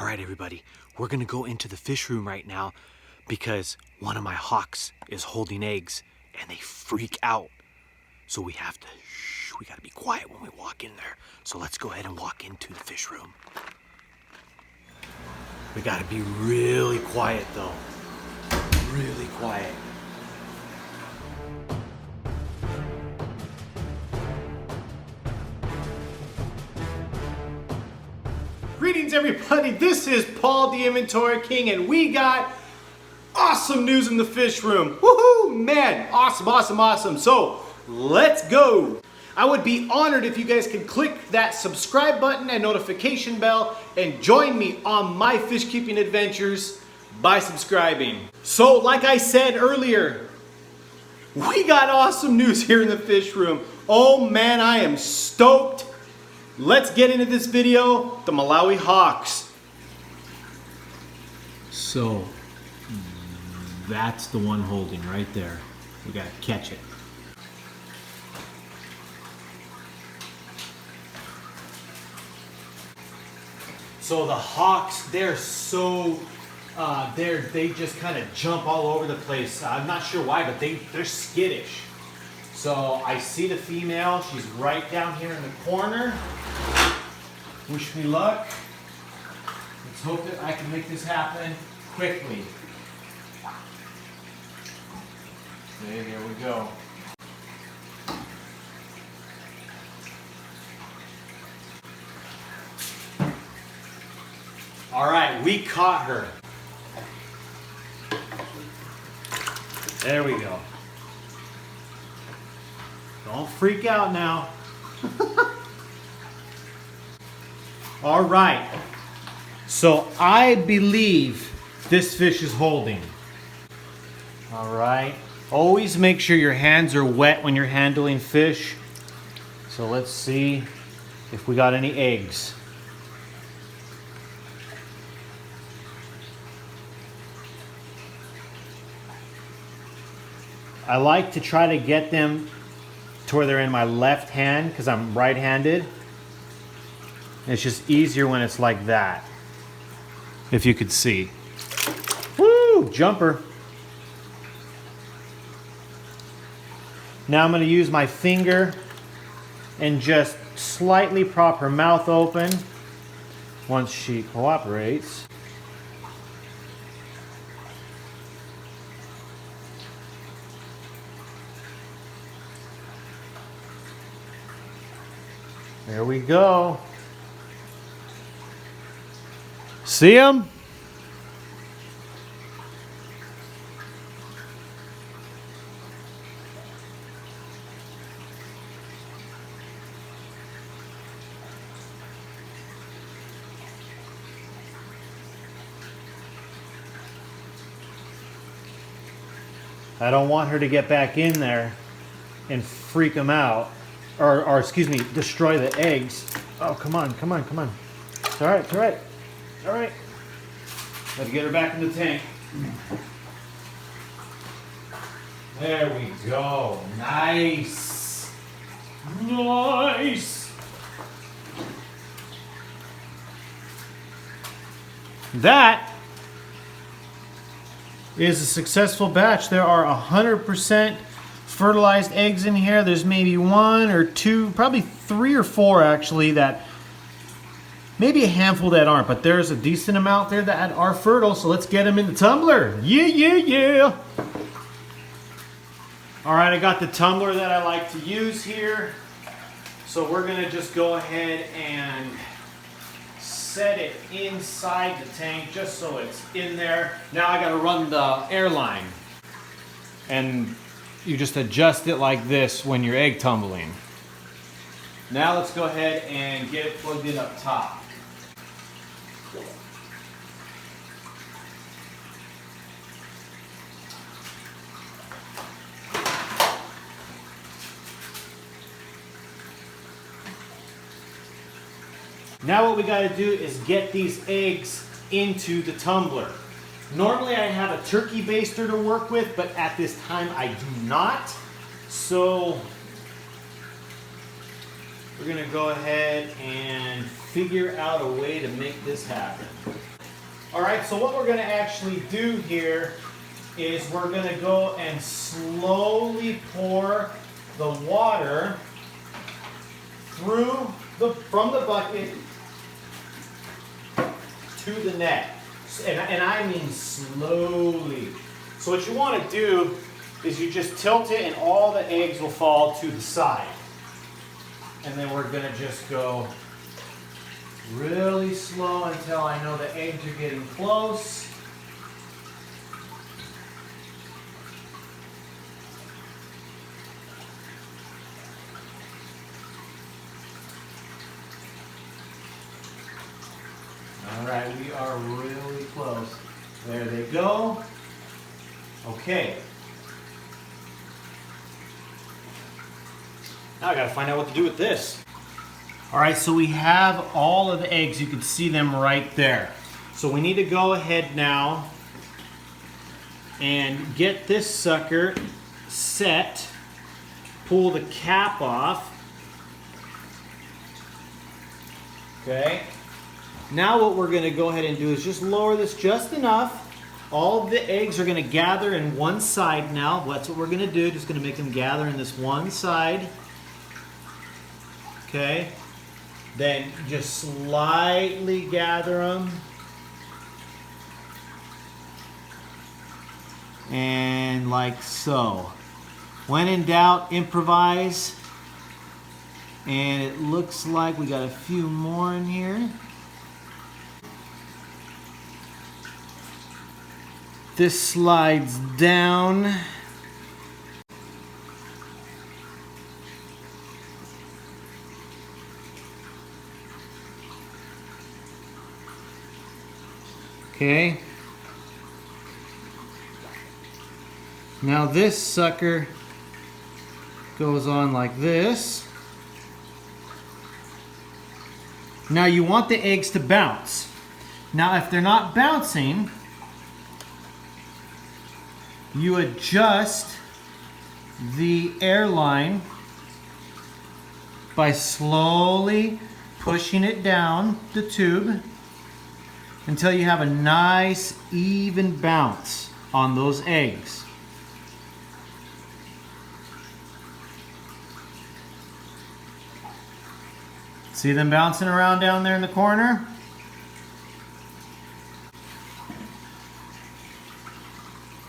All right, everybody, we're gonna go into the fish room right now because one of my hawks is holding eggs and they freak out. So we have to, we gotta be quiet when we walk in there. So let's go ahead and walk into the fish room. We gotta be really quiet though, really quiet. Greetings everybody, this is Paul the Inventory King and we got awesome news in the fish room. Woohoo, man, awesome. So let's go. I would be honored if you guys could click that subscribe button and notification bell and join me on my fish keeping adventures by subscribing. So like I said earlier, we got awesome news here in the fish room. Oh man, I am stoked. Let's get into this video, the Malawi Hawks. So, that's the one holding right there. We gotta catch it. So the Hawks, they're so, they just kind of jump all over the place. I'm not sure why, but they're skittish. So I see the female, she's right down here in the corner. Wish me luck. Let's hope that I can make this happen quickly. Okay, there we go. All right, we caught her. There we go. Don't freak out now. All right. So I believe this fish is holding. All right. Always make sure your hands are wet when you're handling fish. So let's see if we got any eggs. I like to try to get them to where they're in my left hand because I'm right-handed. It's just easier when it's like that. If you could see. Woo! Jumper. Now I'm going to use my finger and just slightly prop her mouth open once she cooperates. There we go. See him? I don't want her to get back in there and freak him out. Or excuse me, destroy the eggs. Oh, come on. It's all right. Let's get her back in the tank. There we go. Nice. That is a successful batch. There are 100% fertilized eggs in here. There's maybe one or two, probably 3 or 4 actually, that maybe a handful that aren't, but there's a decent amount there that are fertile. So let's get them in the tumbler. Yeah. All right, I got the tumbler that I like to use here. So we're gonna just go ahead and set it inside the tank just so it's in there. Now I gotta run the airline. And you just adjust it like this when you're egg tumbling. Now let's go ahead and get it plugged in up top. Now what we got to do is get these eggs into the tumbler. Normally I have a turkey baster to work with, but at this time I do not. So we're gonna go ahead and figure out a way to make this happen. All right, so what we're gonna actually do here is we're gonna go and slowly pour the water from the bucket to the net. And I mean slowly. So what you want to do is you just tilt it and all the eggs will fall to the side. And then we're going to just go really slow until I know the eggs are getting close. All right, we are really close. There they go. Okay. Now I gotta find out what to do with this. All right, so we have all of the eggs. You can see them right there. So we need to go ahead now and get this sucker set. Pull the cap off. Okay. Now what we're going to go ahead and do is just lower this just enough. All of the eggs are going to gather in one side now. That's what we're going to do. Just going to make them gather in this one side. Okay. Then just slightly gather them. And like so. When in doubt, improvise. And it looks like we got a few more in here. This slides down. Okay. Now this sucker goes on like this. Now you want the eggs to bounce. Now if they're not bouncing, you adjust the airline by slowly pushing it down the tube until you have a nice even bounce on those eggs. See them bouncing around down there in the corner?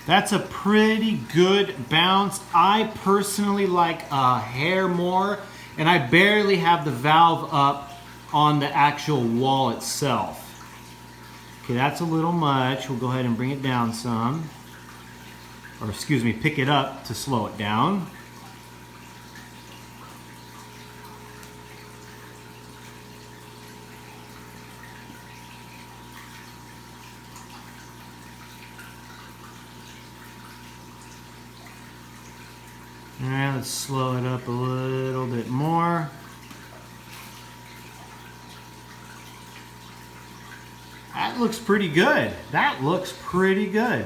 That's a pretty good bounce. I personally like a hair more, and I barely have the valve up on the actual wall itself. Okay, that's a little much. We'll go ahead and bring it down some. Or excuse me, pick it up to slow it down. Alright, let's slow it up a little bit more. That looks pretty good. That looks pretty good.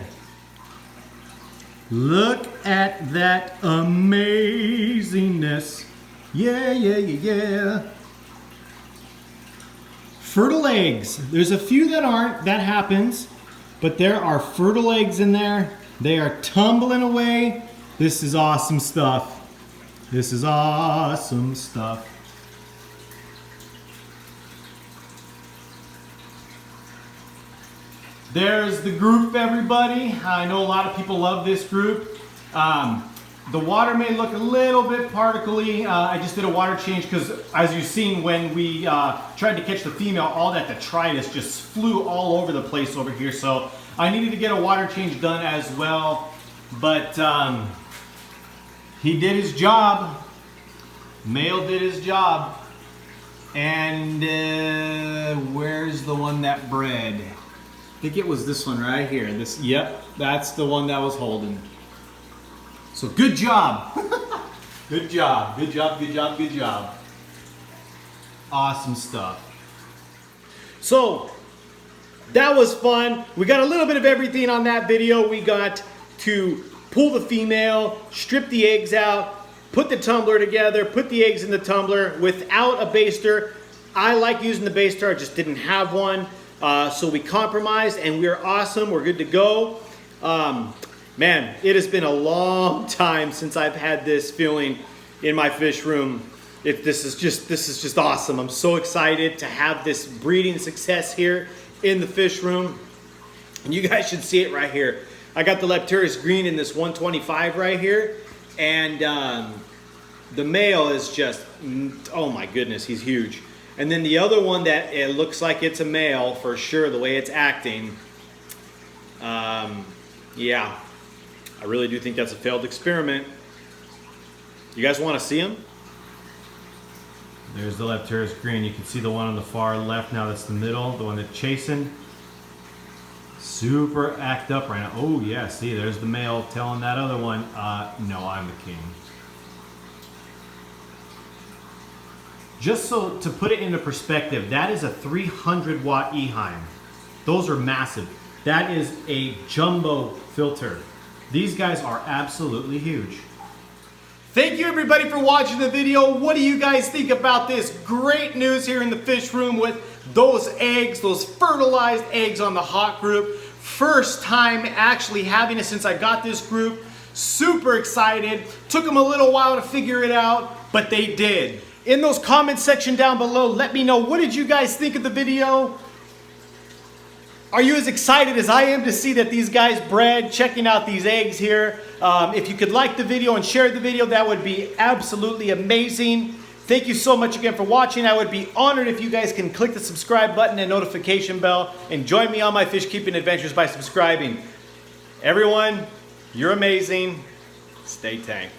Look at that amazingness. Yeah, yeah, yeah, yeah. Fertile eggs. There's a few that aren't. That happens. But there are fertile eggs in there. They are tumbling away. This is awesome stuff. This is awesome stuff. There's the group, everybody. I know a lot of people love this group. The water may look a little bit particly. I just did a water change because, as you've seen, when we tried to catch the female, all that detritus just flew all over the place over here. So I needed to get a water change done as well. But he did his job. Male did his job. And where's the one that bred? I think it was this one right here. This, yep, that's the one that was holding. So good job. Good job, good job, good job, good job. Awesome stuff. So that was fun. We got a little bit of everything on that video. We got to pull the female, strip the eggs out, put the tumbler together, put the eggs in the tumbler without a baster. I like using the baster, I just didn't have one. So we compromised and we are awesome, we're good to go. Man, it has been a long time since I've had this feeling in my fish room. This is just awesome. I'm so excited to have this breeding success here in the fish room. And you guys should see it right here. I got the Lepteris green in this 125 right here. And the male is just, oh my goodness, he's huge. And then the other one that it looks like it's a male for sure, the way it's acting. Yeah, I really do think that's a failed experiment. You guys want to see him? There's the Lepteris green. You can see the one on the far left now. That's the middle, the one that's chasing. Super act up right now. Oh yeah, see, there's the male telling that other one, no, I'm the king. Just so to put it into perspective, that is a 300 watt Eheim. Those are massive. That is a jumbo filter. These guys are absolutely huge. Thank you everybody for watching the video. What do you guys think about this great news here in the fish room with those eggs, those fertilized eggs on the hot group? First time actually having it since I got this group. Super excited. Took them a little while to figure it out, but they did. In those comments section down below, let me know, what did you guys think of the video? Are you as excited as I am to see that these guys bred, checking out these eggs here? If you could like the video and share the video, that would be absolutely amazing. Thank you so much again for watching. I would be honored if you guys can click the subscribe button and notification bell and join me on my fish keeping adventures by subscribing. Everyone, you're amazing. Stay tanked.